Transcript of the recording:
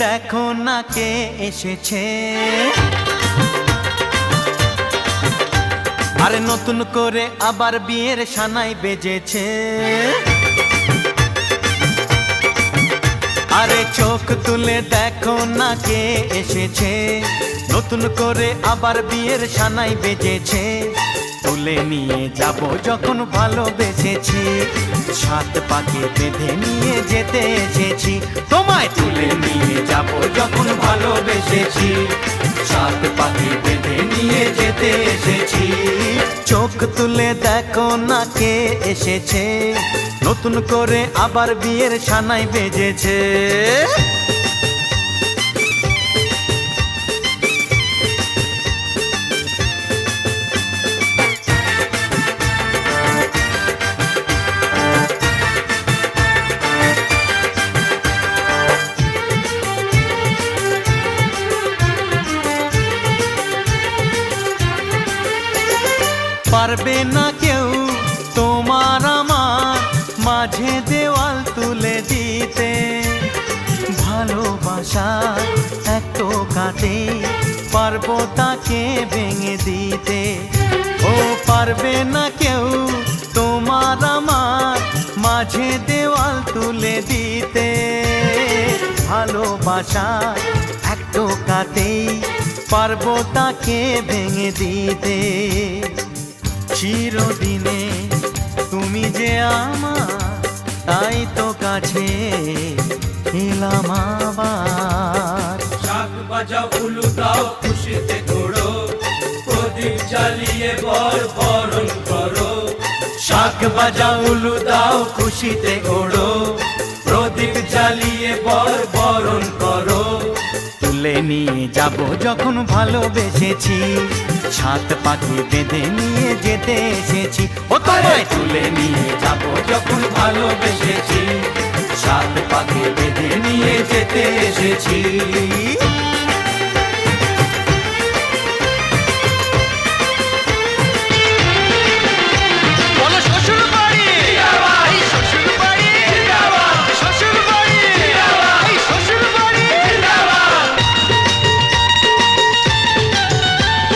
দেখো না কে এসেছে, আরে নতুন করে আবার বিয়ের সানাই বেজেছে। আরে চোখ তুলে দেখো না কে এসেছে, নতুন করে আবার বিয়ের সানাই বেজেছে। তুলে নিয়ে যাব যখন ভালোবেসেছি, সাত পাকে বেঁধে নিয়ে যেতে এসেছি। তোমায় তুলে নিয়ে যাব যখন ভালোবেসেছি, সাত পাকে বেঁধে নিয়ে যেতে এসেছি। চোখ তুলে দেখো না কে এসেছে, নতুন করে আবার বিয়ের সানাই বেজেছে। পারবে না কেউ তোমার আমার মাঝে দেওয়াল তুলে দিতে, ভালোবাসা এত কাটে পারবো তাকে ভেঙে দিতে। ও পারবে না কেউ তোমার আমার মাঝে দেওয়াল তুলে দিতে, ভালোবাসা এত কাটে পারবো তাকে ভেঙে দিতে। চিরদিনে তুমি যে আমার, তাই তো কাছে এলাম আবার। শাক বাজাও উলু দাও খুশিতে ঘোড়ো, প্রদীপ জ্বালিয়ে বর বরণ করো। শাক বাজাও উলু দাও খুশিতে ওড়ো, প্রদীপ জ্বালিয়ে বর বরণ করো। তুলে নিয়ে যাব যখন ভালোবেসেছি, সাত পাখি বেঁধে নিয়ে যেতে এসেছি। ও তোমায় তুলে নিয়ে যাব যখন ভালোবেসেছি, সাত পাকে বেঁধে নিয়ে যেতে এসেছি।